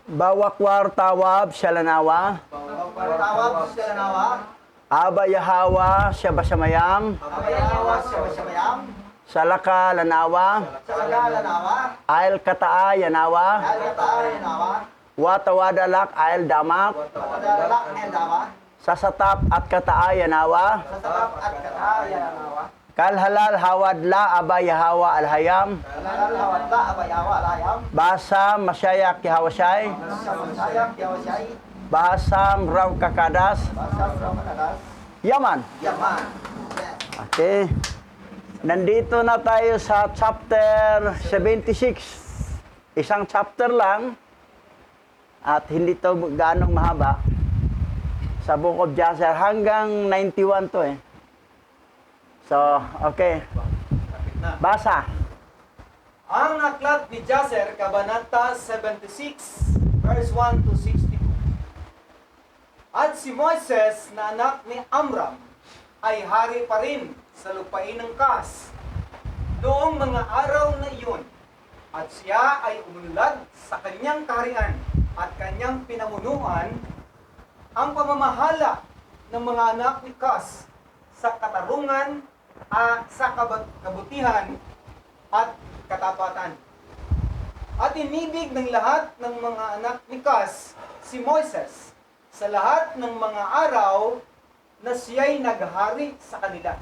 Bawakwar tawab shalanawa. Tawab siya nawa. Aba Yahawa siya basamayam. Abayawa siya masyayam. Salaka lanawa. Sagala nawa. Ail kataa yanawa. Alkataay nawa. Watawadalak ail damak. Padalak and nawa. Sasatap at kataa yanawa. Sa sarap at kataya nawa. Kalhalal hawadla aba Yahawa alhayam. Lalawat la abayawa layam. Basa masyayak yahawasay. Sa masayam yawasay. Bahasam raw kakadas. Basa sa manadas. Yaman. Yaman. Okay. Nandito na tayo sa chapter 76. Isang chapter lang. At hindi to ganong mahaba. Sa Book of Jasher. Hanggang 91 to eh. So, okay. Basa. Ang aklat ni Jasher, Kabanata 76, verse 1 to 62. At si Moises na anak ni Amram ay hari pa rin sa lupain ng Kas noong mga araw na iyon. At siya ay umunlad sa kanyang kaharian at kanyang pinamunuan ang pamamahala ng mga anak ni Kas sa katarungan, sa kabutihan at katapatan. At inibig ng lahat ng mga anak ni Kas si Moises sa lahat ng mga araw na siya'y naghari sa kanila.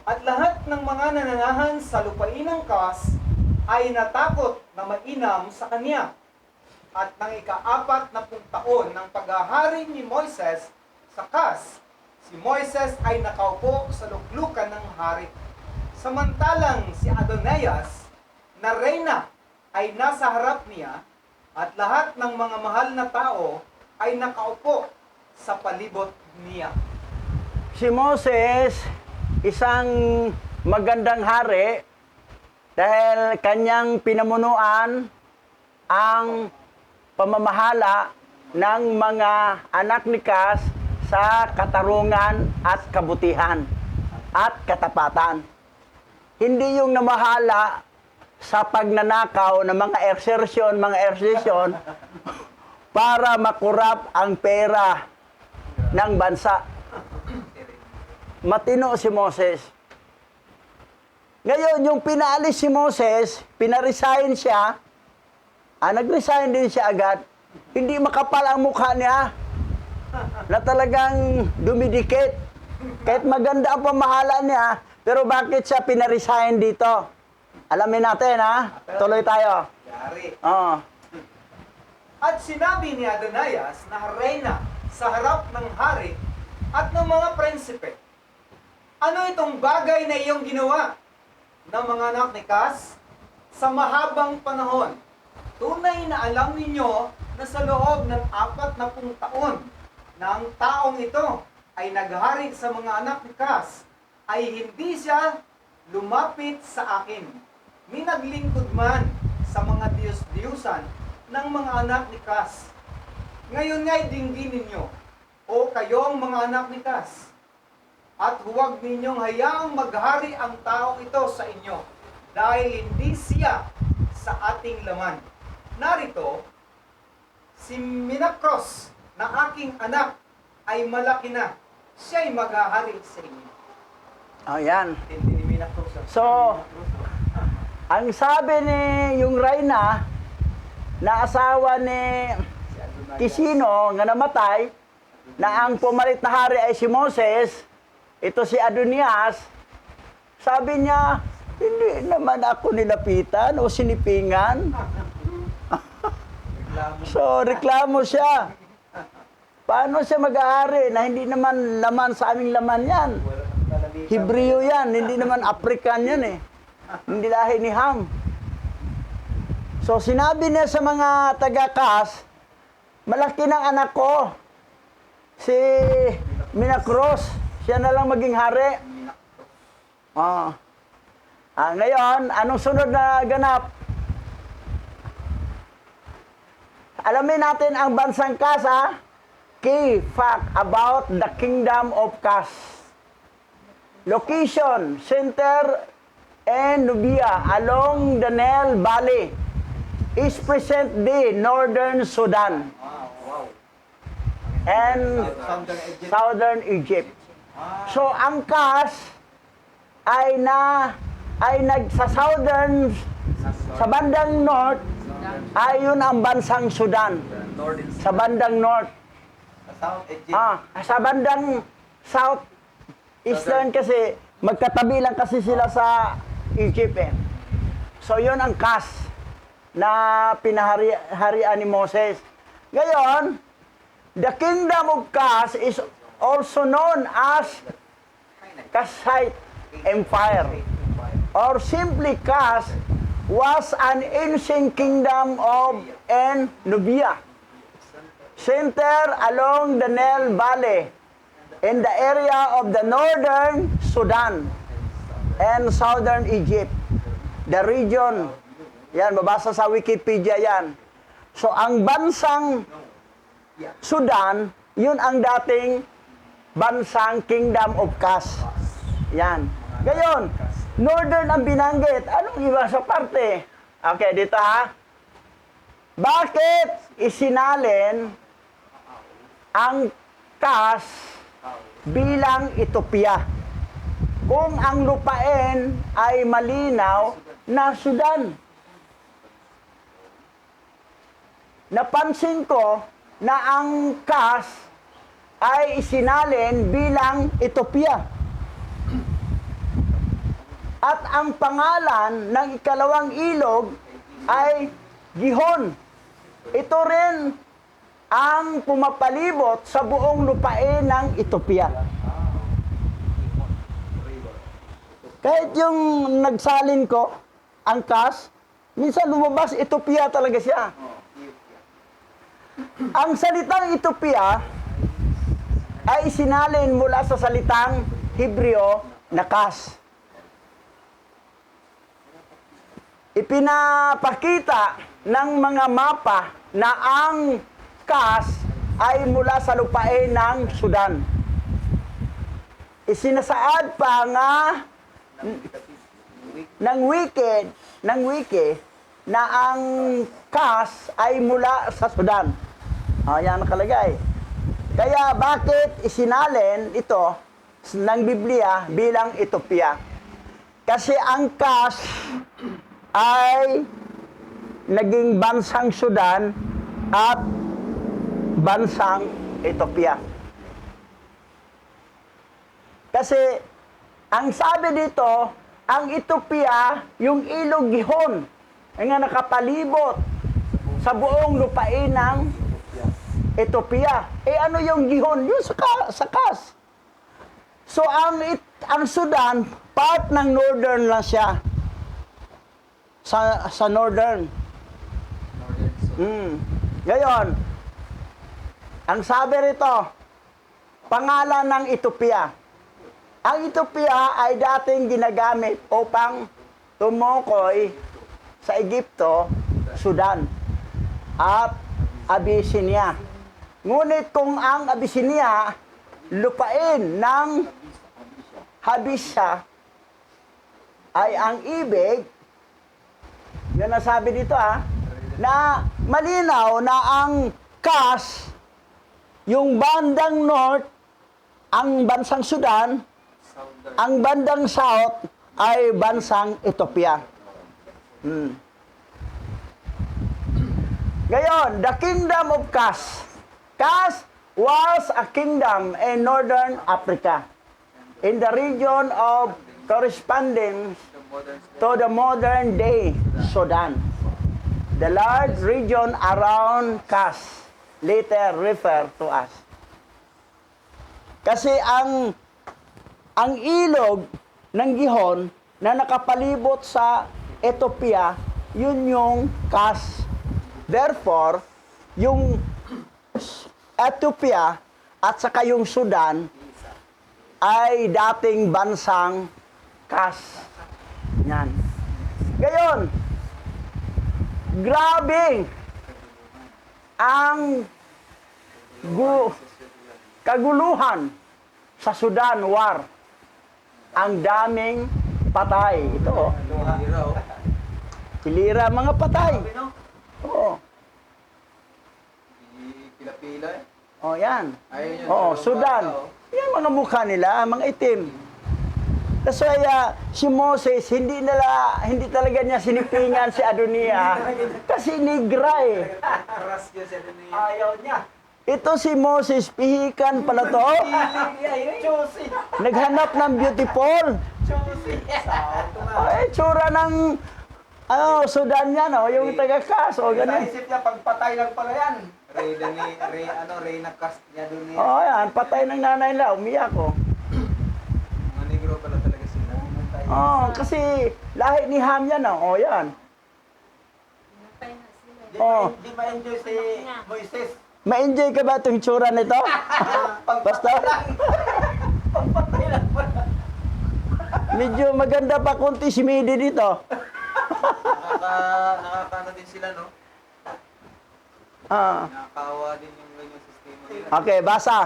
At lahat ng mga nananahan sa lupain ng Kas ay natakot na mainam sa kanya. At ng ika-4 na taon ng paghahari ni Moises sa Kas, si Moises ay nakaupo sa luklukan ng hari. Samantalang si Adonias na reyna ay nasa harap niya at lahat ng mga mahal na tao ay nakaupo sa palibot niya. Si Moses, isang magandang hari dahil kanyang pinamunuan ang pamamahala ng mga anak ni Kas sa katarungan at kabutihan at katapatan. Hindi yung namahala sa pagnanakaw ng mga exertion para makurap ang pera ng bansa. Matino si Moses. Ngayon, yung pinaalis si Moses, pinaresign siya, nag-resign din siya agad, hindi makapal ang mukha niya, na talagang dumidikit. Kahit maganda ang pamahala niya, pero bakit siya pinaresign dito? Alamin natin, ha? Tuloy tayo. Yari. Oo. At sinabi ni Adonias na reyna sa harap ng hari at ng mga prinsipe, ano itong bagay na iyong ginawa ng mga anak ni Kas sa mahabang panahon? Tunay na alam ninyo na sa loob ng 40 taon na ang taong ito ay naghari sa mga anak ni Kas, ay hindi siya lumapit sa akin. Minaglingkod man sa mga diyos-diyusan ng mga anak ni Kas. Ngayon nga'y dinggin ninyo, o kayong mga anak ni Kas, at huwag ninyong hayaang maghari ang taong ito sa inyo, dahil hindi siya sa ating laman. Narito, si Minakros na aking anak ay malaki na, siya'y maghahari sa inyo. Ayan. Hindi ni Minakros. So, ang sabi ni yung reyna na asawa ni Kisino nga namatay, na ang pumalit na hari ay si Moses, ito si Adonias, sabi niya, hindi naman ako nilapitan o sinipingan. So, reklamo siya. Paano siya mag-aari na hindi naman laman sa aming laman yan? Hebreo yan, hindi naman African yan eh. Hindi lahi ni Ham. So, sinabi niya sa mga taga-Kas, malaki ng anak ko, si Minakros, siya na lang maging hari. Ngayon, anong sunod na ganap? Alamin natin ang bansang Kas, key fact about the kingdom of Kas. Location, center, and Nubia along the Nile Valley. is presently Northern Sudan Wow. and Southern Egypt. Southern Egypt. So ang CAS ay sa southern, sa bandang north, ay yun ang bansang Sudan. Sa bandang north. South Egypt. Sa bandang south, eastern kasi, magkatabi lang kasi sila sa Egypt eh. So yun ang CAS na pinaharian ni Moses. Ngayon, the kingdom of CAS is also known as Kassite Empire. Or simply CAS was an ancient kingdom of Nubia, centered along the Nile Valley in the area of the northern Sudan and southern Egypt. The region, yan, babasa sa Wikipedia yan. So ang bansang Sudan, yun ang dating bansang Kingdom of CAS. Yan. Ngayon, northern ang binanggit. Anong iba sa parte? Okay, dito ha. Bakit isinalin ang CAS bilang Ethiopia kung ang lupain ay malinaw na Sudan? Napansin ko na ang CAS ay isinalin bilang Ethiopia. At ang pangalan ng ikalawang ilog ay Gihon. Ito rin ang pumapalibot sa buong lupain ng Ethiopia. Kahit yung nagsalin ko, ang CAS, minsan lumabas Ethiopia talaga siya. Ang salitang Ethiopia ay isinalin mula sa salitang Hebreo na CAS. Ipinapakita ng mga mapa na ang CAS ay mula sa lupain ng Sudan. Isinasaad pa nga ng wiki na ang CAS ay mula sa Sudan. Yan nakalagay. Kaya bakit isinalin ito ng Biblia bilang Ethiopia? Kasi ang CAS ay naging bansang Sudan at bansang Ethiopia. Kasi ang sabi dito, ang Ethiopia, yung ilog Gihon, ay nga nakapalibot sa buong lupain ng Ethiopia. Ano yung Gihon? Yung sa CAS. So ang Sudan, part ng northern lang siya. Sa northern. Ngayon, ang sabi rito, pangalan ng Ethiopia. Ang Ethiopia ay dating ginagamit upang tumukoy sa Egypto, Sudan, at Abyssinia. Ngunit kung ang Abyssinia, lupain ng Habisha, ay ang ibig, yun ang sabi dito na malinaw na ang CAS, yung bandang north, ang bansang Sudan, ang bandang south ay bansang Ethiopia. Ngayon, the kingdom of CAS. CAS was a kingdom in northern Africa, in the region of corresponding to the modern day Sudan. The large region around CAS later referred to as. Kasi ang ilog ng Gihon na nakapalibot sa Ethiopia, yun yung CAS. Therefore, yung Ethiopia at saka yung Sudan ay dating bansang CAS. Yan. Ngayon, grabe ang kaguluhan sa Sudan War. Ang daming patay. Ito, Pilira, mga patay. Oo. Pila-pila eh. Oh, yan. Ayun yun. Oo, dalawang Sudan. bata, oh. Yan mga mukha nila, mga itim. That's why si Moses, hindi talaga niya sinipingan si Adonia kasi negra eh. Ras yun siya din eh. Ayaw niya. Ito si Moses, pihikan pala to. Choosy. Naghanap ng beautiful. Choosy. Sakto nga. Ay, tsura ng Sudan yan, yung taga-kas, ganun. Naisip niya, pagpatay lang pala yan. Reyna Castilla doon eh. Yan, patay ng nanay nila, umiyak ko. Mga negro pala talaga sila. Kasi lahi ni Ham yan, yan. Di ma-enjoy si Moises. Ma-enjoy ka ba itong tsura nito? Basta, Pagpatay lang pala. medyo maganda pa konti si Midi dito. Nakakaano din sila, no? Nakakaawa din yung ganyang sistema nila. Okay, basa.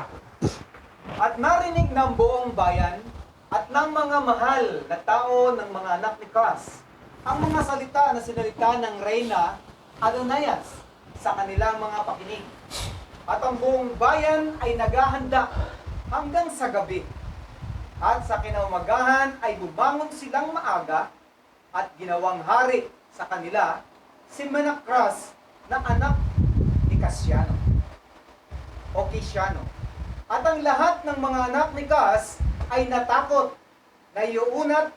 At narinig ng buong bayan at ng mga mahal na tao ng mga anak ni Kas ang mga salita na sinalita ng Reyna Adonias sa kanilang mga pakinig. At ang buong bayan ay naghahanda hanggang sa gabi. At sa kinaumagahan ay bumangon silang maaga at ginawang hari sa kanila si Menacras na anak ni Kasiano o Kisiano. At ang lahat ng mga anak ni Kas ay natakot na iuunat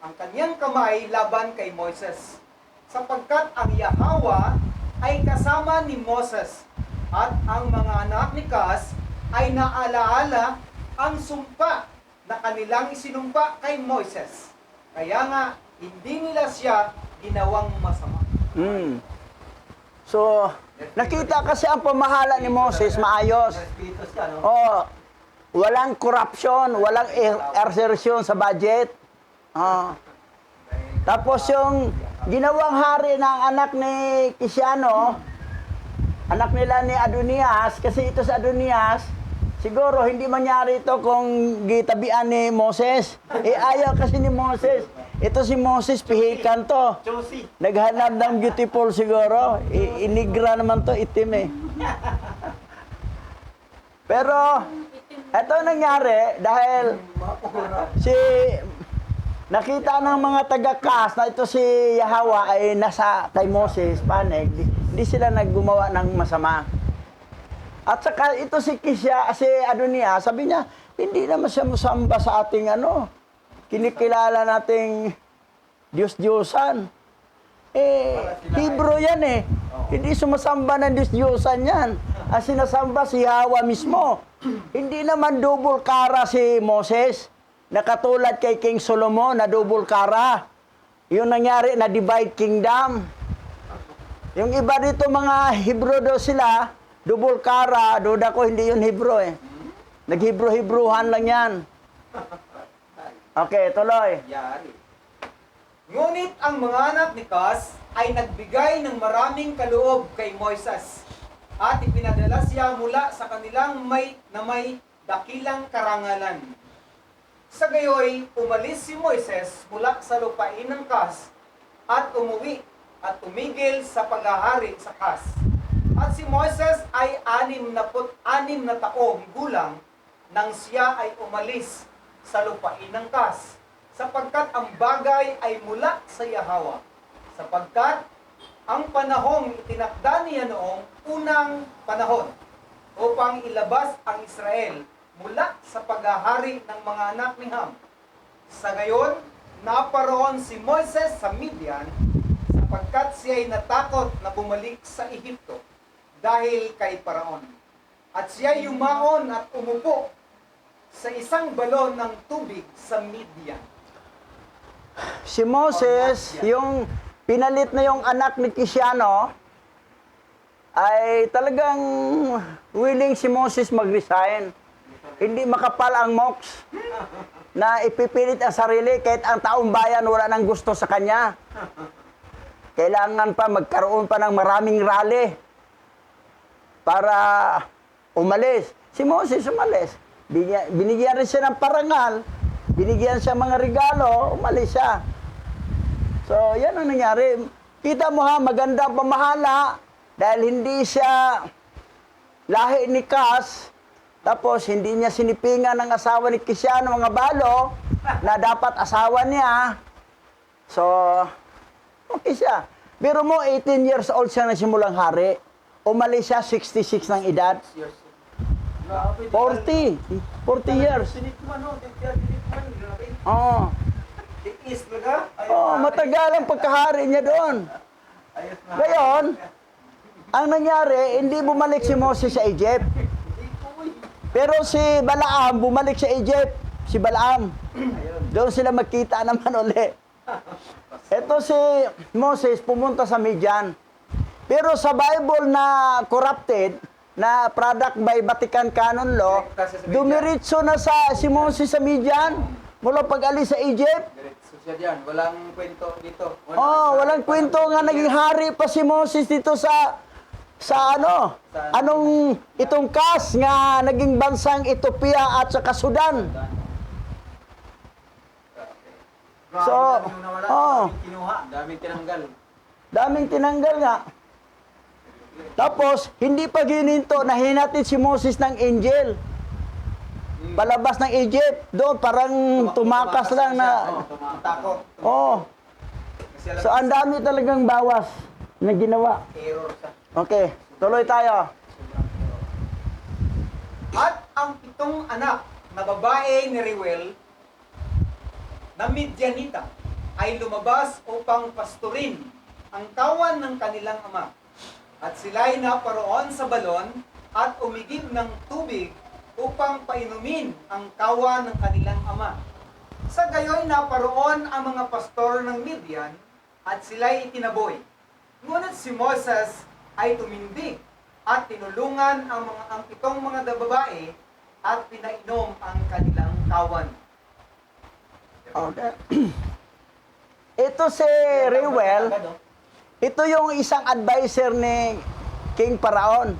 ang kanyang kamay laban kay Moises, sapagkat ang Yahawa ay kasama ni Moses at ang mga anak ni Kas ay naalaala ang sumpa na kanilang isinumpa kay Moises. Kaya nga, hindi nila siya ginawang masama. So, nakita kasi ang pamahala ni Moses maayos. Respetos ka, no? Walang corruption, walang exertion sa budget. Tapos yung ginawang hari ng anak ni Kisiano, anak nila ni Adonias, kasi ito sa Adonias, siguro hindi mangyari ito kung gitabian ni Moses. Ayaw kasi ni Moses. Ito si Moses, pihikan to. Josie. Naghanap ng beautiful siguro. Inigra naman to, itim eh. Pero, ito nangyari dahil nakita ng mga taga-kas na ito si Yahawa ay nasa kay Moses, panig, hindi sila naggumawa ng masama. At saka ito si Adonia, sabi niya, hindi naman siya musamba sa ating kinikilala nating Diyos-Diyosan. Hebrew yan eh. Hindi sumasamba ng Diyos-Diyosan yan. Ang sinasamba si Yahawa mismo. Hindi naman double kara si Moses, na katulad kay King Solomon na double kara. Yung nangyari na divide kingdom. Yung iba dito mga Hebrew daw sila, double kara, duda ko hindi yun Hebrew eh. Nag-Hebrew-Hebrewan lang yan. Okay, tuloy. Yari. Ngunit ang mga anak ni Kas ay nagbigay ng maraming kaloob kay Moises at ipinadala siya mula sa kanilang may dakilang karangalan. Sa gayoy, umalis si Moises mula sa lupain ng Kas at umuwi at tumigil sa paghahari sa Kas. At si Moises ay 66 na taong gulang nang siya ay umalis sa lupain ng Kas, sapagkat ang bagay ay mula sa Yahawa, sapagkat ang panahong itinakda niya noong unang panahon upang ilabas ang Israel mula sa paghahari ng mga anak ni Ham. Sa gayon, naparoon si Moises sa Midian, sapagkat siya ay natakot na bumalik sa Ehipto dahil kay Paraon. At siya yumaon at umupo sa isang balon ng tubig sa Midian. Si Moses, yung pinalit na yung anak ni Kisiano, ay talagang willing si Moses mag-resign. Hindi makapal ang moks na ipipilit ang sarili kahit ang taong bayan wala nang gusto sa kanya. Kailangan pa magkaroon pa ng maraming rally para umalis. Si Moses umalis. Binigyan rin siya ng parangal, binigyan siya mga regalo, umalis siya. So, yan ang nangyari. Kita mo ha, maganda ang pamahala dahil hindi siya lahi ni Cas, tapos hindi niya sinipingan ng asawa ni Kisiano, mga balo, na dapat asawa niya. So, okay siya. Pero mo, 18 years old siya na simulang hari. Umalis siya, 66 ng edad. Years. 40. 40 years. Tinikman, no? Tinikman, grabe. Oo. Tiis talaga. Oh, matagal ang pagkahari niya doon. Ayos na. Ngayon, ang nangyari, hindi bumalik si Moses sa Egypt. Pero si Balaam, bumalik sa Egypt. Si Balaam. Doon sila magkita naman uli. Ito si Moses pumunta sa Midian. Pero sa Bible na corrupted, na product by Vatican Canon Law, dumiritso na si Moses sa Midian mula pag-alis sa Egypt. Diretso siya dyan. Walang kwento dito. Walang kwento nga naging hari pa si Moses dito sa anong itong Kas nga naging bansang Ethiopia at saka Sudan. So, Kinuha. Daming tinanggal. daming tinanggal nga. Tapos, hindi pa gininto na hinatid si Moses ng angel. Palabas ng Egypt. Doon, parang tumakas lang na. Takot. Oh. Kasi alam So, ang dami talagang bawas na ginawa. error sa Okay, tuloy tayo. At ang pitong anak na babae ni Reuel na Midianita ay lumabas upang pasturin ang kawan ng kanilang ama. At sila'y naparoon sa balon at umigib ng tubig upang painumin ang kawan ng kanilang ama. Sa gayoy naparoon ang mga pastor ng Midian at sila'y itinaboy. Ngunit si Moses ay tumindig at tinulungan ang pitong mga babae at pinainom ang kanilang kawan. Okay. Ito si Reuel, ito yung isang advisor ni King Paraon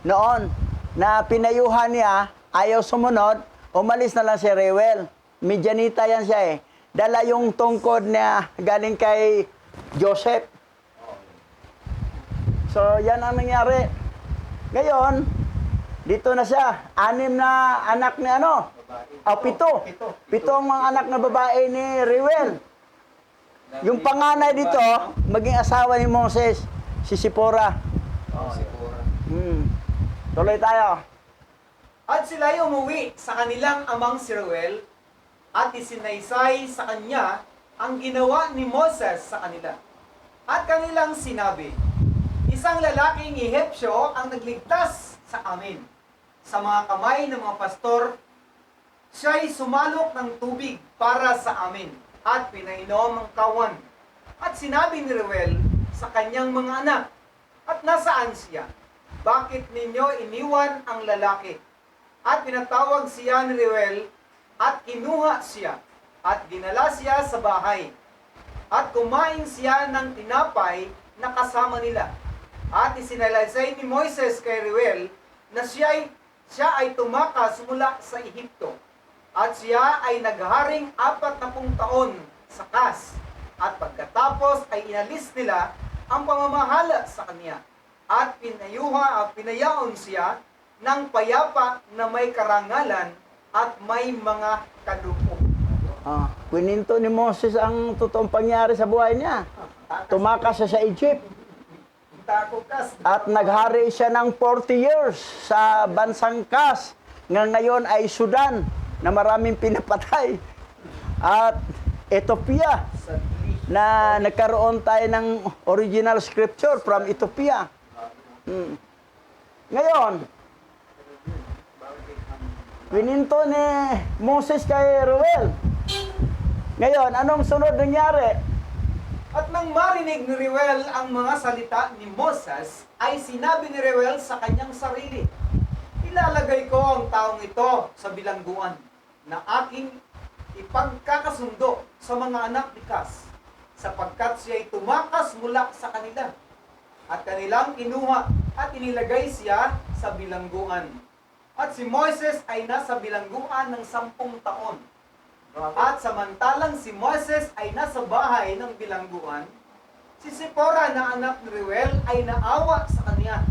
noon na pinayuhan niya, ayaw sumunod, umalis na lang si Reuel. Midianita yan siya eh. Dala yung tungkod niya galing kay Joseph. So, yan ang nangyari. Ngayon, dito na siya. 6 na anak ni ano? Pito. Pito ang mga anak na babae ni Reuel. Yung panganay dito, maging asawa ni Moses, si Sipora. siguro. Tuloy tayo. At sila'y umuwi sa kanilang amang si Reuel at isinaysay sa kanya ang ginawa ni Moses sa kanila. At kanilang sinabi, isang lalaking Ehipsyo ang nagligtas sa amin. Sa mga kamay ng mga pastor, siya'y sumalok ng tubig para sa amin at pinainom ang kawan. At sinabi ni Reuel sa kanyang mga anak, at nasaan siya? Bakit ninyo iniwan ang lalaki? At pinatawag siya ni Reuel at kinuha siya at dinala siya sa bahay. At kumain siya ng tinapay na kasama nila. At isinalaysay ni Moises kay Reuel na siya ay tumakas mula sa Ehipto. At siya ay nagharing 40 taon sa Kas. At pagkatapos ay inalis nila ang pamamahala sa kanya. At pinayaon siya ng payapa na may karangalan at may mga kadupo. Kwininto ni Moses ang totoong pangyari sa buhay niya. Tumakas siya sa Egypt. Takukas. At naghari siya ng 40 years sa bansang Kas. Ngayon ay Sudan na maraming pinapatay. At Ethiopia na nagkaroon tayo ng original scripture from Ethiopia. Ngayon, pininto ni Moses kay Reuel. Ngayon, anong sunod nangyari? At nang marinig ni Reuel ang mga salita ni Moses, ay sinabi ni Reuel sa kanyang sarili, ilalagay ko ang taong ito sa bilangguan na aking ipagkakasundo sa mga anak ni Kas, sapagkat siya'y tumakas mula sa kanila. At kanilang kinuha at inilagay siya sa bilangguan. At si Moises ay nasa bilangguan ng 10 taon. At samantalang si Moises ay nasa bahay ng bilangguan, Si Sipora na anak ni Reuel ay naawa sa kanya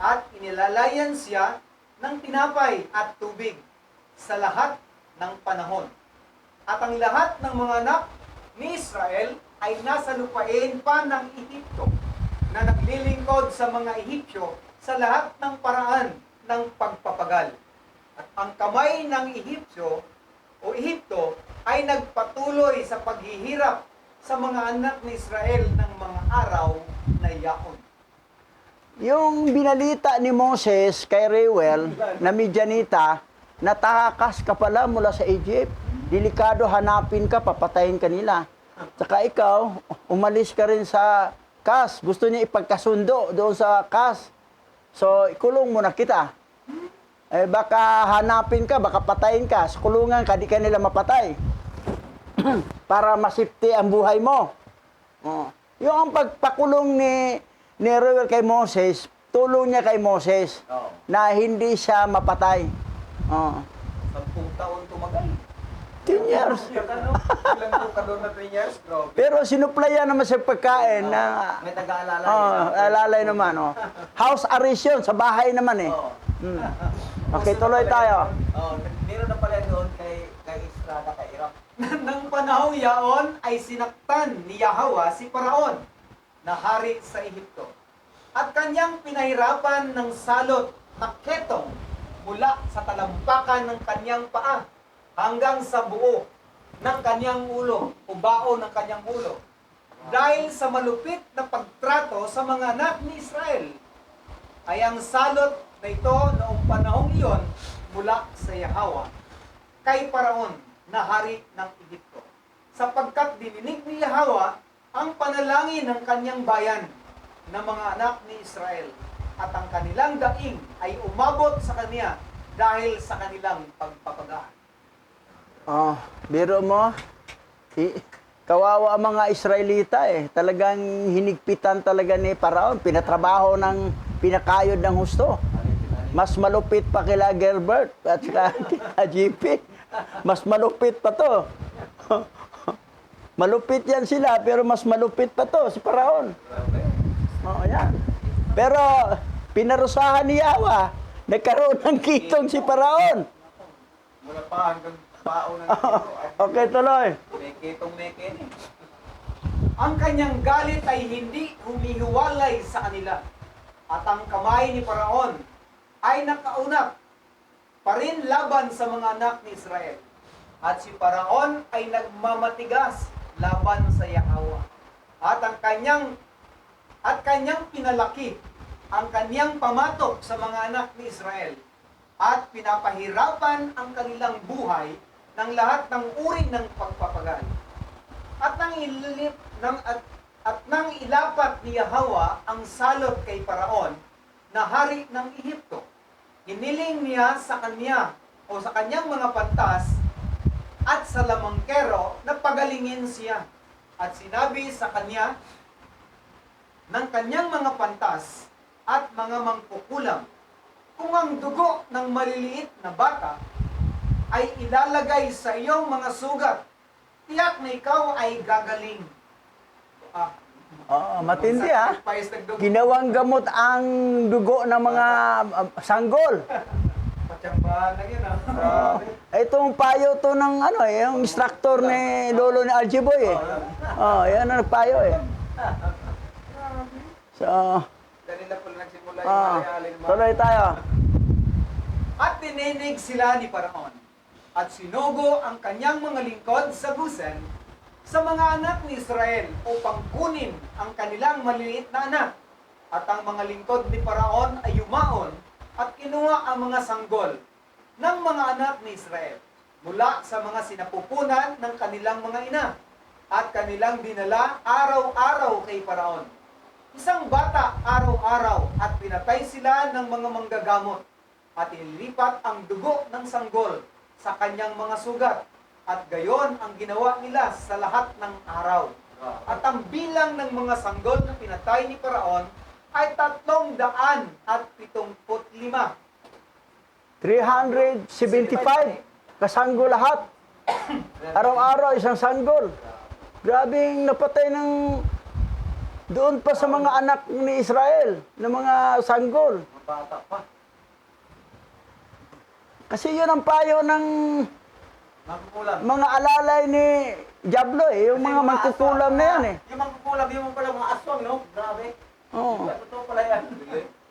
at inilalayan siya ng tinapay at tubig sa lahat ng panahon. At ang lahat ng mga anak ni Israel ay nasa lupain pa ng Ehipto na naglilingkod sa mga Ehipsyo sa lahat ng paraan ng pagpapagal. At ang kamay ng Ehipsyo o Ehipto ay nagpatuloy sa paghihirap sa mga anak ni Israel ng mga araw na yaon. Yung binalita ni Moses kay Reuel na Midianita, natakas ka pala mula sa Egypt. Delikado, hanapin ka, papatayin ka nila. Saka ikaw, umalis ka rin sa Kas. Gusto niya ipagkasundo doon sa Kas. So, ikulong mo na kita. Eh, baka hanapin ka, baka patayin ka. Sa kulungan ka, di ka nila mapatay. Para masipti ang buhay mo. Oh. Yung ang pagpakulong ni Reuel kay Moses, tulong niya kay Moses Oo. na hindi siya mapatay. Oh. 10 taon tumagal. 10 years. Ano? Ilang po ka doon na 10 years? Grabe. Pero sinuplayan naman sa pagkain na May taga-alala. alalay naman. Oh. House arrest yun, sa bahay naman eh. Oo. Mm. Okay, tuloy tayo. Oh, meron na pala doon kay Estrada, kay Iraq. Nang panahong yaon ay sinaktan ni Yahweh si Paraon na hari sa Ehipto. At kanyang pinahirapan ng salot na ketong mula sa talampakan ng kanyang paa hanggang sa buo ng kanyang ulo o bao ng kanyang ulo. Dahil sa malupit na pagtrato sa mga anak ni Israel, ay ang salot na ito noong panahong iyon mula sa Yahweh kay Paraon na hari ng Ehipto. Sapagkat dininig ni Yahweh ang panalangin ng kanyang bayan na mga anak ni Israel at ang kanilang daing ay umabot sa kanya dahil sa kanilang pagpapagaan. Oh, biro mo, kawawa ang mga Israelita eh. Talagang hinigpitan talaga ni Paraon. Pinatrabaho ng pinakayod ng husto. Mas malupit pa kila Gerbert at saka kila GP. Mas malupit pa to. Malupit yan sila, pero mas malupit pa to si Paraon. Oo, yan. Pero pinarusahan ni Yahweh. Nagkaroon ng kitong si Paraon. Mula pa hanggang pao ng Okay, tuloy. May kitong meken eh. Ang kanyang galit ay hindi humihiwalay sa kanila. At ang kamay ni Paraon ay nakaunat pa rin laban sa mga anak ni Israel. At si Paraon ay nagmamatigas laban sa Yahweh. At kanyang pinalaki ang kanyang pamatok sa mga anak ni Israel. At pinapahirapan ang kanilang buhay ng lahat ng uri ng pagpapagal. At nang ilapat ni Yahweh ang salot kay Paraon na hari ng Ehipto, hiniling niya sa kanya o sa kanyang mga pantas at sa lamangkero na pagalingin siya. At sinabi sa kanya ng kanyang mga pantas at mga mangkukulam, kung ang dugo ng maliliit na bata ay ilalagay sa iyong mga sugat, tiyak na ikaw ay gagaling. Matindi ha. Sacrifice ng dugo. Ginawang gamot ang dugo ng mga sanggol. Patsambahan lang yun ah. Itong payo to ng yung instructor ni Lolo ni Aljiboy eh. Yan ang nagpayo eh. So, Kanila pala nagsimula yung alay-alay ng tuloy tayo. At tininig sila ni Paraon at sinugo ang kanyang mga lingkod sa Gusen sa mga anak ni Israel upang kunin ang kanilang maliliit na anak. At ang mga lingkod ni Paraon ay yumaon at kinuha ang mga sanggol ng mga anak ni Israel mula sa mga sinapupunan ng kanilang mga ina at kanilang dinala araw-araw kay Paraon. Isang bata araw-araw at pinatay sila ng mga manggagamot at inilipat ang dugo ng sanggol sa kanyang mga sugat at gayon ang ginawa nila sa lahat ng araw. At ang bilang ng mga sanggol na pinatay ni Paraon ay 375. 375 kasanggol lahat. Araw-araw isang sanggol. Grabing napatay ng Doon pa sa mga anak ni Israel, ng mga sanggol. Mga bata pa. Kasi yun ang payo ng Mangkukulam. mga alalay ni Diablo eh. Yung mga mangkukulam na yan eh. Yung mangkukulam, yung pala mga aswang, no? Grabe. Oo. Totoo pala yan.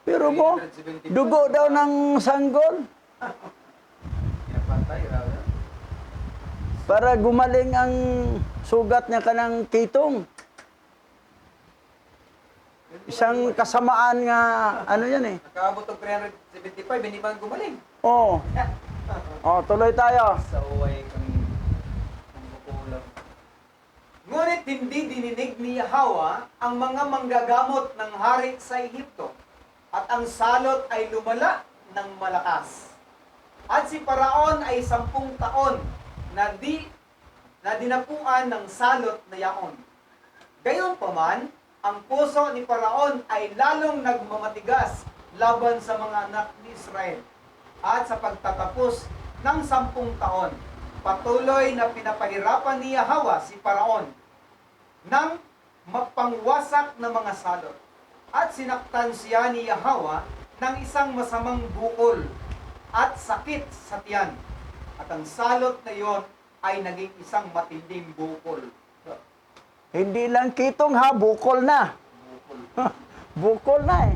Pero mo, dugo daw ng sanggol Pinapantay, grabe. para gumaling ang sugat niya kanang kitong. Isang kasamaan nga, ano yan eh. Nakaabot ng 375, hindi man gumaling. Oo. Oh, tuloy tayo. Sa uway kami mangkukulam. Ngunit hindi dininig ni Yahweh ang mga manggagamot ng hari sa Ehipto, at ang salot ay lumala ng malakas. At si Paraon ay 10 taon na dinapuan ng salot na yaon. Gayunpaman, ang puso ni Paraon ay lalong nagmamatigas laban sa mga anak ni Israel. At sa pagtatapos ng 10 taon, patuloy na pinapahirapan ni Yahweh si Paraon ng mapangwasak na mga salot. At sinaktan siya ni Yahweh ng isang masamang bukol at sakit sa tiyan. At ang salot na iyon ay naging isang matinding bukol. Hindi lang kitong ha, bukol na. Bukol na eh.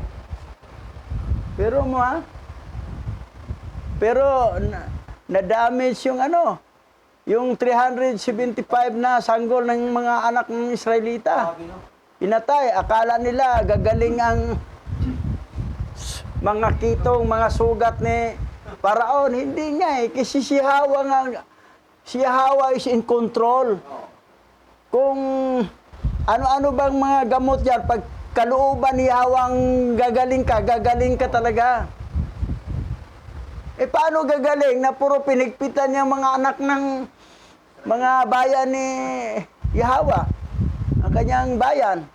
Pero mo ha, pero na-damage yung ano, yung 375 na sanggol ng mga anak ng Israelita. Grabe, no? Pinatay, akala nila gagaling ang mga kitong, mga sugat ni Paraon. Hindi nga eh, kasi si Yahweh is in control. Kung ano-ano bang mga gamot yan, pag kalooban ni Yahweh ang gagaling ka talaga. Eh paano gagaling na puro pinigpitan yung mga anak ng mga bayan ni Yahweh? Ang kanyang bayan.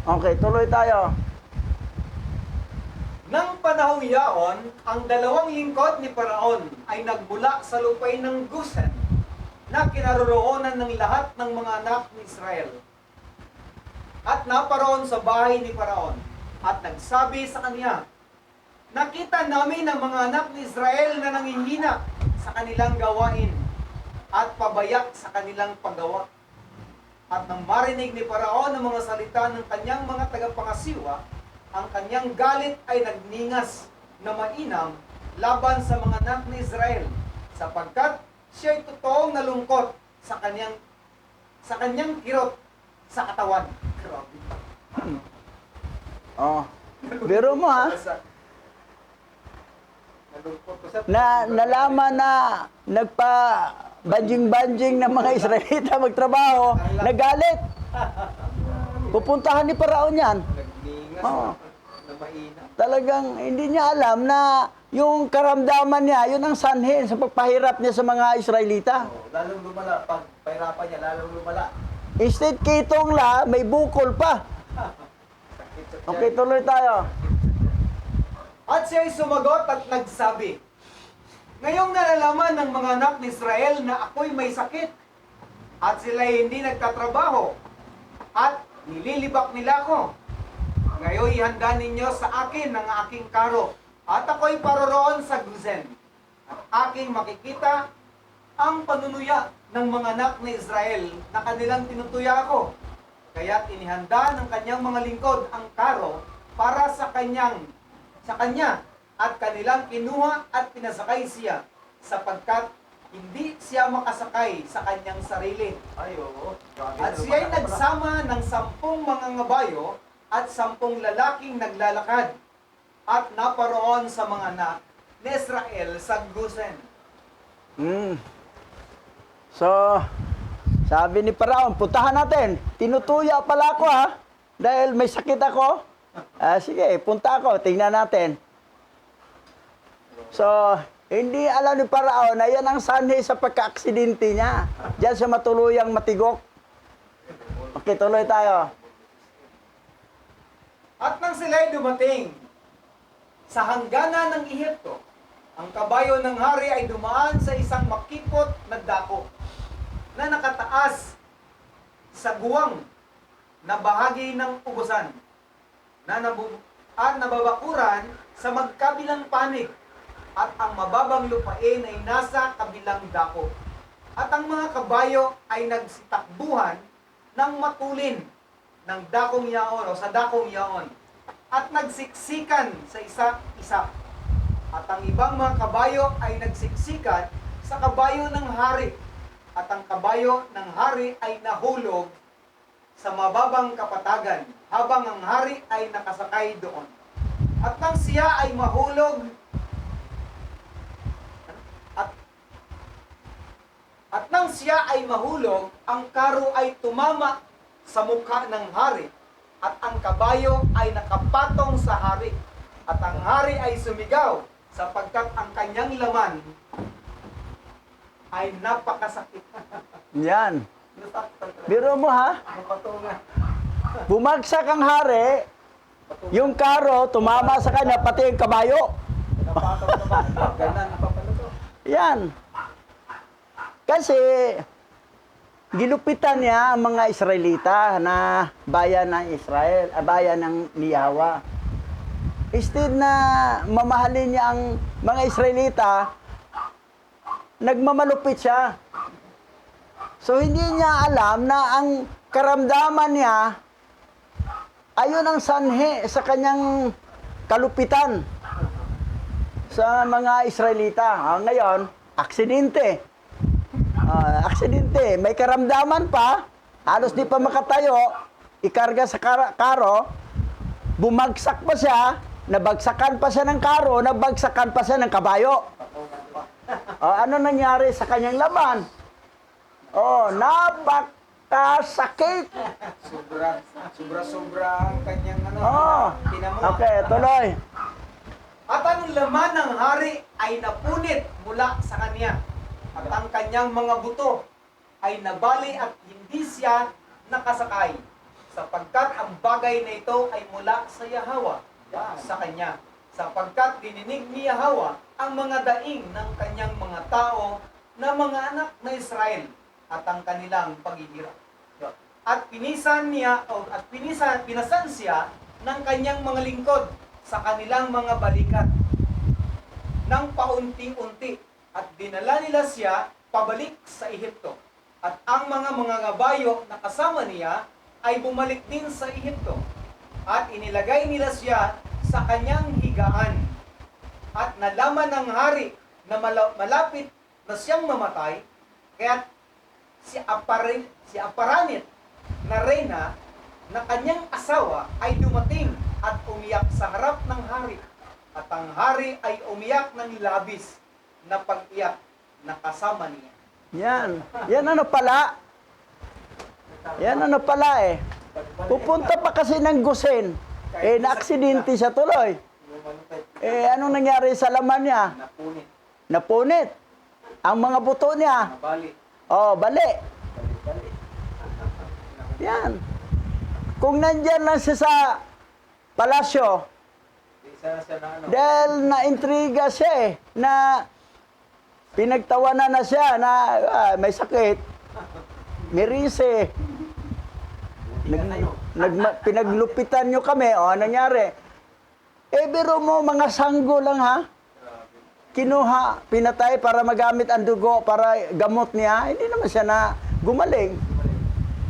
Okay, tuloy tayo. Nang panahong yaon, ang 2 lingkod ni Paraon ay nagmula sa lupain ng Gusen na kinaroroonan ng lahat ng mga anak ni Israel. At naparoon sa bahay ni Paraon at nagsabi sa kanya, "Nakita namin ang mga anak ni Israel na nanghihina sa kanilang gawain at pabayak sa kanilang paggawa." At nang marinig ni Paraon ang mga salita ng kanyang mga tagapangasiwa, ang kanyang galit ay nagningas na mainam laban sa mga anak ni Israel, sapagkat siya'y totoong nalungkot sa kanyang kirot sa katawan. Grabe. Oh. Biro mo ha, Nalungkot ko sa... nalaman na nagpa-banjing-banjing ng mga Israelita magtrabaho, nagalit. Pupuntahan ni Paraon yan. Nagningas Oo. na mahina. Talagang hindi niya alam na yung karamdaman niya, yun ang sanhin sa pagpahirap niya sa mga Israelita. Oh, lalong lumala. Pag pahirapan niya, lalong lumala. Instead kitong la, may bukol pa. Sakit sa tiyan. Okay, tuloy tayo. At siya'y sumagot at nagsabi, "Ngayong nalalaman ng mga anak ni Israel na ako'y may sakit, at sila'y hindi nagtatrabaho, at nililibak nila ako. Ngayon ihanda ninyo sa akin ang aking karo, at ako'y paroroon sa Gusen, at aking makikita ang panunuya ng mga anak ni Israel na kanilang tinutuya ako. Kaya't inihanda ng kanyang mga lingkod ang karo para sa kanya, at kanilang kinuha at pinasakay siya, sapagkat hindi siya makasakay sa kanyang sarili. Ay, oo. Grabe, At siya'y nagsama ng 10 mga ngabayo at 10 lalaking naglalakad, at naparoon sa mga anak ni Israel sa Gusen." So, sabi ni Paraon, puntahan natin. Tinutuya pala ako ha, dahil may sakit ako. Sige, punta ako, tingnan natin. So, hindi alam ni Paraon na yan ang sanhi sa pagka-aksidente niya. Diyan siya matuluyang matigok. Okay, tuloy tayo. At nang sila'y dumating sa hangganan ng Ehipto, ang kabayo ng hari ay dumaan sa isang makipot na dako na nakataas sa guwang na bahagi ng ubusan at nababakuran sa magkabilang panig, at ang mababang lupain ay nasa kabilang dako. At ang mga kabayo ay nagsitakbuhan ng matulin ng dakong yaon o sa dakong yaon, at nagsiksikan sa isa-isa. At ang ibang mga kabayo ay nagsiksikan sa kabayo ng hari, at ang kabayo ng hari ay nahulog sa mababang kapatagan, habang ang hari ay nakasakay doon. At nang siya ay mahulog, at nang siya ay mahulog, ang karo ay tumama sa mukha ng hari, at ang kabayo ay nakapatong sa hari. At ang hari ay sumigaw, sapagkat ang kanyang laman ay napakasakit. Yan. Biro mo ha? Bumagsak ang hari, yung karo, tumama sa kanya, pati yung kabayo. Yan. Kasi, gilupitan niya ang mga Israelita na bayan ng Israel, bayan ng Yahweh. Instead na mamahalin niya ang mga Israelita, nagmamalupit siya. So, hindi niya alam na ang karamdaman niya, ayun ang sanhi sa kanyang kalupitan sa mga Israelita. Ngayon, aksidente. Aksidente. May karamdaman pa, halos di pa makatayo, ikarga sa karo, bumagsak pa siya, nabagsakan pa siya ng karo, nabagsakan pa siya ng kabayo. Ano nangyari sa kanyang laman? Napakasakit. Sobra ang kanyang tinamuha. Okay, tuloy. At ang laman ng hari ay napunit mula sa kanya, at ang kanyang mga buto ay nabali at hindi siya nakasakay, sapagkat ang bagay na ito ay mula sa Yahweh sa kanya, sapagkat dininig ni Yahweh ang mga daing ng kanyang mga tao na mga anak na Israel at ang kanilang paghihirap. At pinasan siya ng kanyang mga lingkod sa kanilang mga balikat ng paunti-unti, at dinala nila siya pabalik sa Ehipto. At ang mga kabayo na kasama niya ay bumalik din sa Ehipto, at inilagay nila siya sa kanyang higaan. At nalaman ng hari na malapit na siyang mamatay, kaya si Aparanit na reyna na kanyang asawa ay dumating at umiyak sa harap ng hari. At ang hari ay umiyak ng labis na pag-iyak na kasama niya. Yan. Yan ano pala? Yan ano pala eh. Pupunta pa kasi ng Gosen. Na-aksidente siya tuloy. Anong nangyari sa laman niya? Napunit. Napunit. Ang mga buto niya. Nabali. Bali. Yan. Kung nandyan lang siya sa palasyo, Isa siya na dahil na-intriga siya na pinagtawanan na siya na may sakit, mirise, pinaglupitan nyo kami, ano nangyari? Biro mo, mga sanggo lang ha? Kinuha, pinatay para magamit ang dugo, para gamot niya, hindi naman siya na gumaling.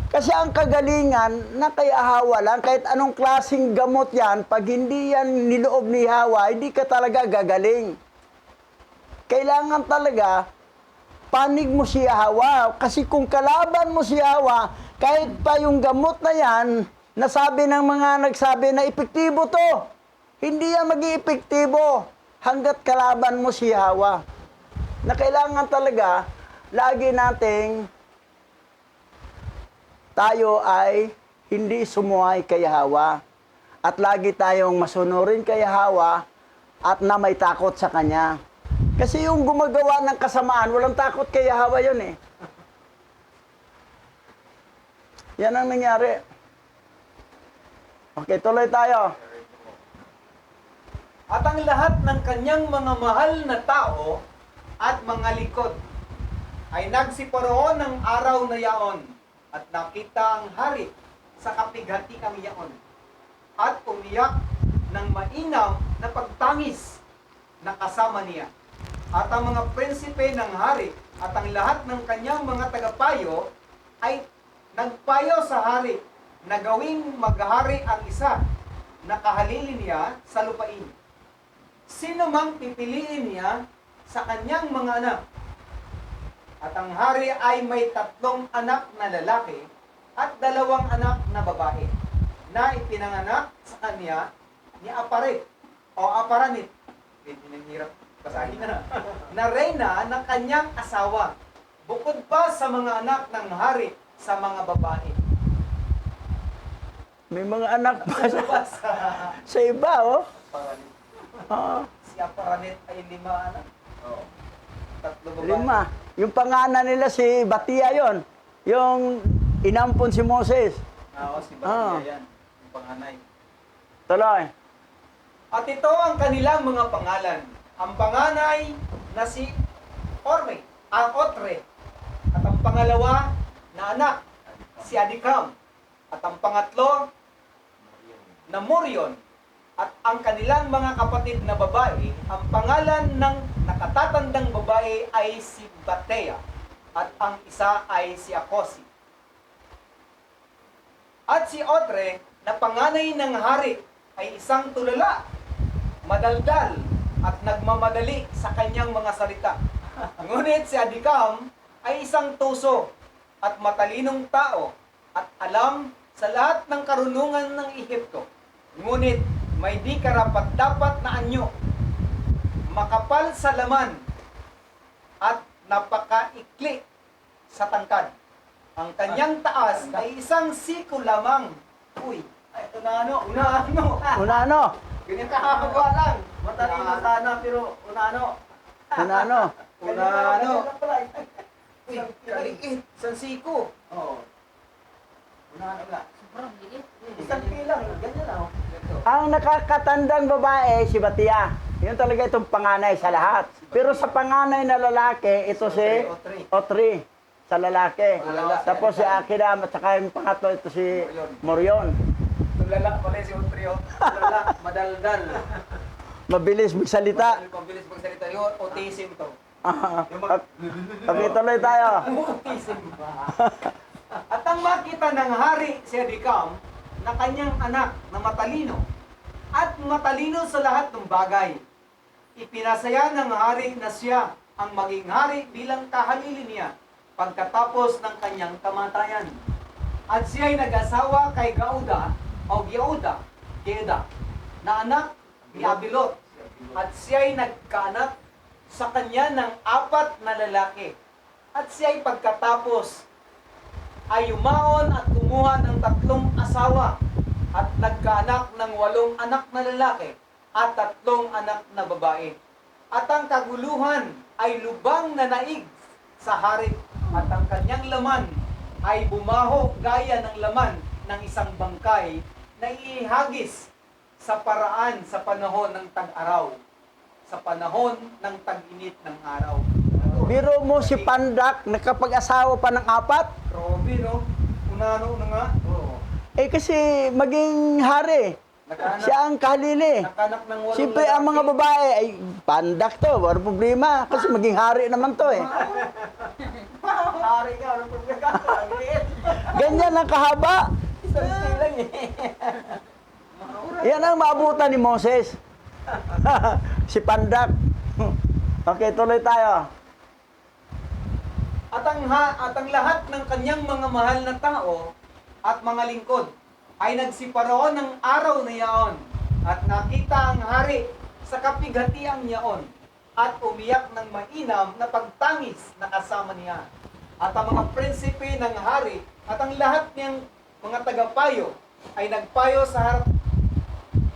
Kasi ang kagalingan na kay Hawa lang, kahit anong klaseng gamot yan, pag hindi yan niloob ni Hawa, hindi ka talaga gagaling. Kailangan talaga, panig mo si Hawa. Kasi kung kalaban mo si Hawa, kahit pa yung gamot na yan, nasabi ng mga nagsabi na epektibo to, hindi yan mag-iepektibo hanggat kalaban mo si Hawa. Na kailangan talaga, lagi nating tayo ay hindi sumuhay kay Hawa. At lagi tayong masunurin kay Hawa at na may takot sa Kanya. Kasi yung gumagawa ng kasamaan, walang takot kay Hawa yun eh. Yan ang nangyari. Okay, tuloy tayo. At ang lahat ng kanyang mga mahal na tao at mga likod ay nagsiparoon ng araw na yaon, at nakita ang hari sa kapighatiang yaon at umiyak ng mainam na pagtangis na kasama niya. At ang mga prinsipe ng hari at ang lahat ng kanyang mga tagapayo ay nagpayo sa hari na gawing maghari ang isa na kahalili niya sa lupain. Sino mang pipiliin niya sa kanyang mga anak. At ang hari ay may 3 anak na lalaki at 2 anak na babae na ipinanganak sa kanya ni Aparit o Aparanit. Hindi nang hirap basahin na reyna ng kanyang asawa. Bukod pa sa mga anak ng hari sa mga babae. May mga anak pa Bukod sa sa iba, oh. Aparanit. Oo. Si Aparanit ay 5 anak. Oo. 3 babae. 5. Yung pangalan nila si Batia yon. Yung inampon si Moses. Oo, si Ah. Batia yan. Yung panganay. Tuloy. At ito ang kanilang mga pangalan. Ang panganay na si Otre. At ang pangalawa na anak, si Adikam. At ang pangatlo, na Morion. At ang kanilang mga kapatid na babae, ang pangalan ng nakatatandang babae ay si Batea. At ang isa ay si Akosi. At si Otre, na panganay ng hari, ay isang tulala, madaldal, at nagmamadali sa kanyang mga salita. Ngunit si Adikam ay isang tuso at matalinong tao at alam sa lahat ng karunungan ng Ehipto. Ngunit may di karapat-dapat na anyo, makapal sa laman at napakaikli sa tangkad. Ang kanyang taas ay isang siko lamang. Uy, ito na ano. Una ano? Ganyan kahaba lang. Matalino sana, pero unano. Una ano? Unano. Uy, kaliit. Isang siko. Oo. Unano nga. Sobrang liit. Isang pilang, ganyan lang. Ang nakakatandang babae, si Batia. Yun talaga itong panganay sa lahat. Pero sa panganay na lalaki, ito si Otri. Sa lalaki. Tapos si Akiram at saka yung pangatlo, ito si Morion. Tulala pala si Otrio. Tulala, madaldal. Mabilis magsalita. Pabilis magsalita yun. Autism to. Okay, tuloy tayo. Autism ba? At ang makita ng hari si Adikam na kanyang anak na matalino at matalino sa lahat ng bagay. Ipinasaya ng hari na siya ang maging hari bilang kahalili niya pagkatapos ng kanyang kamatayan. At siya ay nag-asawa kay Gauda o Geda na anak ni Abilot. At siya ay nagkaanak sa kanya ng 4 na lalaki. At siya ay pagkatapos ay yumaon at kumuha ng 3 asawa at nagkaanak ng 8 anak na lalaki at 3 anak na babae. At ang kaguluhan ay lubang na naig sa hari at ang kanyang laman ay bumaho gaya ng laman ng isang bangkay na ihagis sa paraan sa panahon ng tag-araw, sa panahon ng tag-init ng araw. Biro mo si Pandak, nakapag-asawa pa ng 4. Grabe, no? Unano na nga. Oo. Eh kasi maging hari. Nakanak, Siya ang kahalili. nakanak ng 8 Siyempre ang mga babae ay Pandak to, wala problema. Kasi maging hari naman to eh. Hari ka, anong problema? Ang liit. Ganyan ang kahaba. Isang pilang eh. Yan ang maabutan ni Moses. Si Pandak. Okay, tuloy tayo. At ang lahat ng kanyang mga mahal na tao at mga lingkod ay nagsiparoon ng araw na yaon at nakita ang hari sa kapighatiang yaon at umiyak ng mainam na pagtangis na kasama niya. At ang mga prinsipe ng hari at ang lahat niyang mga tagapayo ay nagpayo sa harap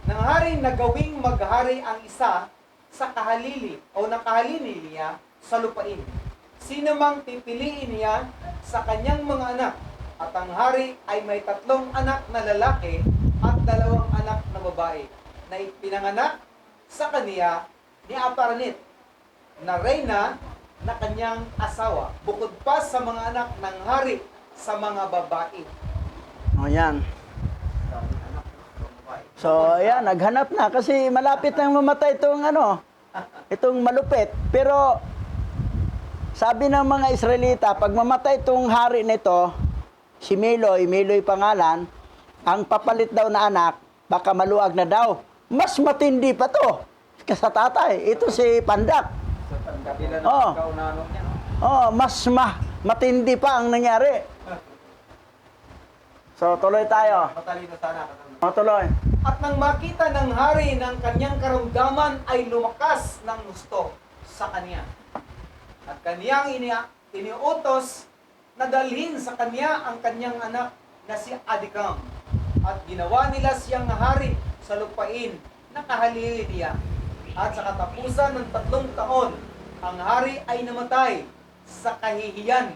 ng hari na gawing maghari ang isa sa kahalili o nakahalili niya sa lupain. Sino mang pipiliin niya sa kanyang mga anak. At ang hari ay may 3 anak na lalaki at 2 anak na babae na ipinanganak sa kaniya ni Aparanit na reyna na kanyang asawa. Bukod pa sa mga anak ng hari sa mga babae. yan. So, ayan, naghanap na kasi malapit nang mamatay itong itong malupit. Pero, sabi ng mga Israelita, pag mamatay itong hari nito, si Meloy pangalan, ang papalit daw na anak, baka maluag na daw. Mas matindi pa to sa tatay. Ito si Pandak. Kabila ng Oo. kaunanong niya, no? Oh, mas matindi pa ang nangyari. So, tuloy tayo. Matalino sana. O, tuloy. At nang makita ng hari ng kanyang karamdaman ay lumakas ng gusto sa kanya. At kaniyang iniutos na dalhin sa kanya ang kanyang anak na si Adikam. At ginawa nila siyang hari sa lupain na kahalili niya. At sa katapusan ng 3 taon, ang hari ay namatay sa kahihiyan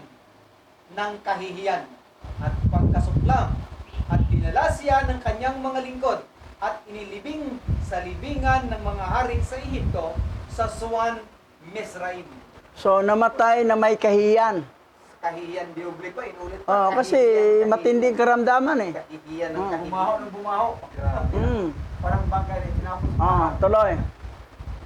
ng kahihiyan at pagkasuklam. At dinala siya ng kanyang mga lingkod at inilibing sa libingan ng mga hari sa Ehipto sa Suwan, Misraim. So, namatay na may kahiyan. Kahihiyan, diubli pa, inulit Oh, pa. kasi matinding karamdaman eh. Kahihiyan ng Oh. kahihiyan. Bumaho ng bumaho. Grabe. Mm. Parang bangkay rin, tinapos. Tuloy.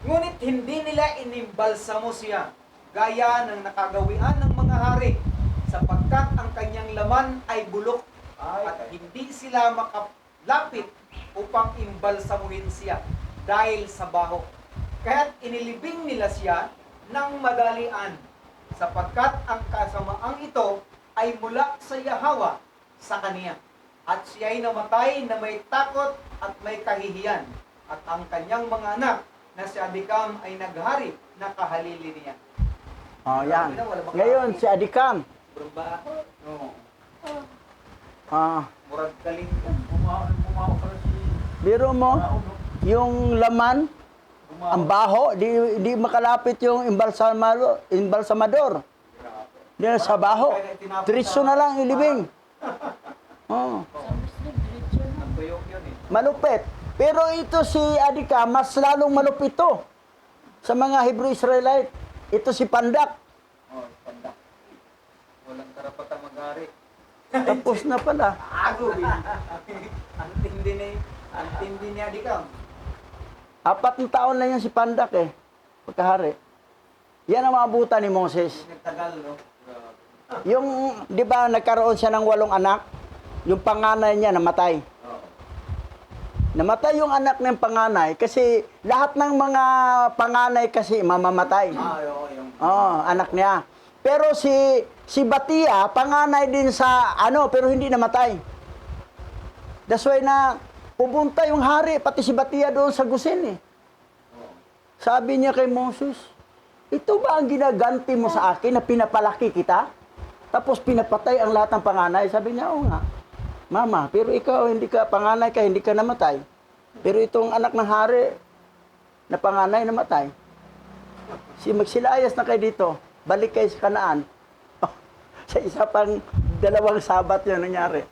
Ngunit hindi nila inimbalsamo siya, gaya ng nakagawian ng mga hari, sapagkat ang kanyang laman ay bulok at hindi sila makalapit upang imbalsamuhin siya dahil sa baho. Kaya't inilibing nila siya ng madalian, sapagkat ang kasamaang ito ay mula sa Yahawa sa kaniya. At siya'y namatay na may takot at may kahihiyan. At ang kanyang mga anak na si Adikam ay naghari na kahalili niya. Oh, yan. Ngayon, si Adikam. Berbaho. No. Murag kaling bumaho pa rin si Biro mo, Baho, no? yung laman, Bumaho. ang baho, di makalapit yung imbalsamador. Di na sa baho. Diretso na lang ilibing. Oh, Ang tuyok yun eh. malupit. Pero ito si Adika, mas lalong malupit to sa mga Hebrew Israelite. Ito si Pandak. Oh, pandak. Walang karapatang mag-hari. Tapos na pala. Ago, ang tindi ni Adikam. 4 taon lang yan si Pandak eh. Pagkahari. Yan ang maabutan ni Moses. Nagtagal, no? Yung, di ba, nagkaroon siya ng 8 anak? Yung panganay niya namatay. Oo. Namatay yung anak ng panganay kasi lahat ng mga panganay kasi mamamatay. Oo, yung... Oh, anak niya. Pero si Batia, panganay din sa pero hindi namatay. That's why na pupunta yung hari, pati si Batia doon sa Gusin eh. Sabi niya kay Moses, ito ba ang ginaganti mo sa akin na pinapalaki kita? Tapos pinapatay ang lahat ng panganay. Sabi niya, oo nga. Mama, pero ikaw, hindi ka panganay ka, hindi ka namatay. Pero itong anak ng hari, na panganay, namatay. Magsilayas na kayo dito. Balik kayo sa Kanaan. Sa isa pang 2 sabat yun nangyari.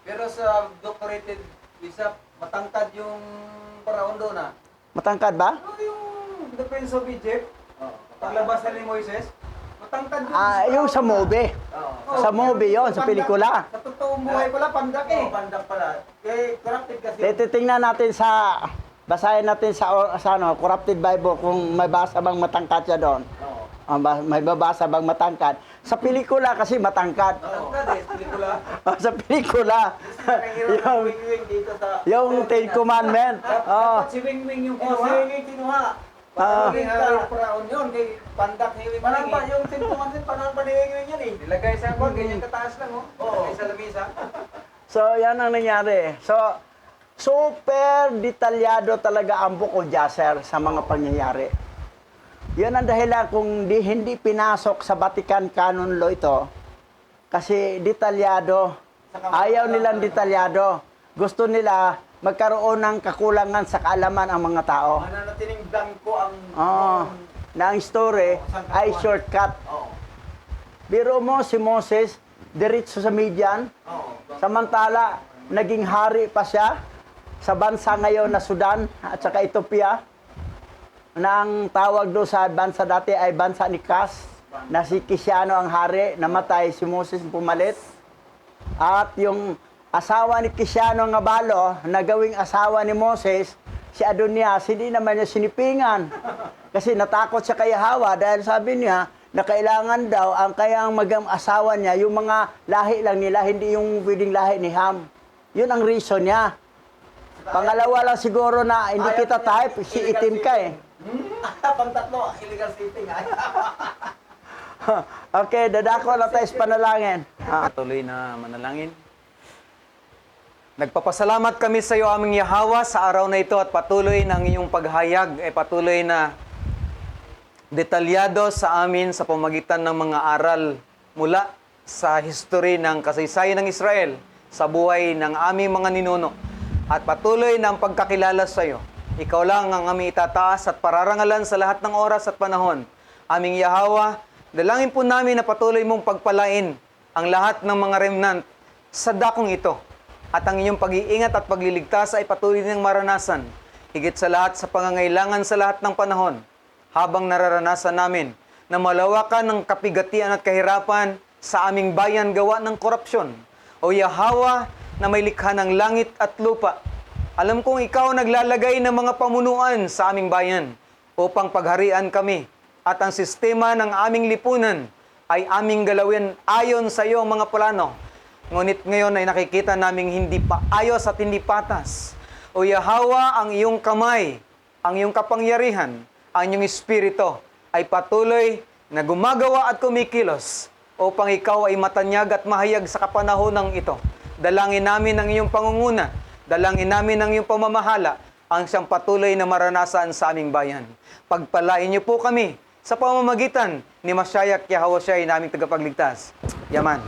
Pero sa doctorated visa, matangkad yung paraon doon, ah. Matangkad ba? Ano yung The Prince of Egypt? Oo. Paglabas na ni Moises? Matangkad yun. Yung sa movie. Oo. Sa movie yon, sa pelikula. Sa totoong buhay pala, pandak eh. Oo, pandak pala. Eh, corrupted kasi. Titingnan natin basahin natin sa Corrupted Bible kung may basa bang matangkad siya doon. Oo. May babasa bang matangkad. Sa pelikula kasi matangkad. Matangkad eh, pelikula. Sa pelikula. yung, Wing-wing dito sa... yung Ten Commandment. Oh. Si Wing Wing yung Oh, si kinuha. Wing kinuha. Ah. Hindi nga paraon yun. Kay pandak ni Wing Parang Wing pa, eh. yung tintuman din, parang pa ni Wing yan eh. Nilagay sa ako, ganyan kataas lang oh. Oo. Nilagay sa lamisa. So, yan ang nangyari. So, super detalyado talaga ang Book of Jasher sa mga pangyayari. Yan ang dahilan kung hindi pinasok sa Vatican Canon Law ito. Kasi detalyado. Ayaw nilang detalyado. Gusto nila magkaroon ng kakulangan sa kaalaman ang mga tao. Mananatiling blanco ang... Na ang story ay shortcut. Oo. Biro mo si Moses, diretso sa Midian. Oo. Samantala, naging hari pa siya sa bansa ngayon na Sudan at saka Ethiopia. Na ang tawag doon sa bansa dati ay bansa ni Kas, na si Kisiano ang hari, namatay, si Moses pumalit. At yung asawa ni Cristiano nga balo, na gawing asawa ni Moses, si Adonias, hindi naman niya sinipingan. Kasi natakot siya kay Hawa dahil sabi niya na kailangan daw ang kayang mag-asawa niya, yung mga lahi lang nila, hindi yung pwedeng lahi ni Ham. Yun ang reason niya. Pangalawa lang siguro na hindi kita type, si itim ka eh. Pang-tatlo, illegal shipping. Okay, dadako na tayo sa panalangin. Patuloy na manalangin. Nagpapasalamat kami sa iyo, aming Yahawa, sa araw na ito at patuloy ng iyong paghayag ay patuloy na detalyado sa amin sa pamagitan ng mga aral mula sa history ng kasaysayan ng Israel sa buhay ng aming mga ninuno at patuloy ng pagkakilala sa iyo. Ikaw lang ang aming itataas at pararangalan sa lahat ng oras at panahon. Aming Yahawa, dalangin po namin na patuloy mong pagpalain ang lahat ng mga remnant sa dakong ito. At ang inyong pag-iingat at pagliligtas ay patuloy niyang maranasan. Higit sa lahat sa pangangailangan sa lahat ng panahon. Habang nararanasan namin na malawakan ng kapigatian at kahirapan sa aming bayan gawa ng korupsyon. O Yahawa na may likha ng langit at lupa. Alam kong ikaw naglalagay ng mga pamunuan sa aming bayan upang pagharian kami. At ang sistema ng aming lipunan ay aming galawin ayon sa iyong mga plano. Ngunit ngayon ay nakikita naming hindi pa ayos at hindi patas. O Yahawa, ang iyong kamay, ang iyong kapangyarihan, ang iyong espiritu ay patuloy na gumagawa at kumikilos upang ikaw ay matanyag at mahayag sa kapanahonang ito. Dalangin namin ang iyong pangunguna, dalangin namin ang iyong pamamahala, ang siyang patuloy na maranasan sa aming bayan. Pagpalain niyo po kami sa pamamagitan ni Mashiach Yahawashi naming tagapagligtas. Yaman.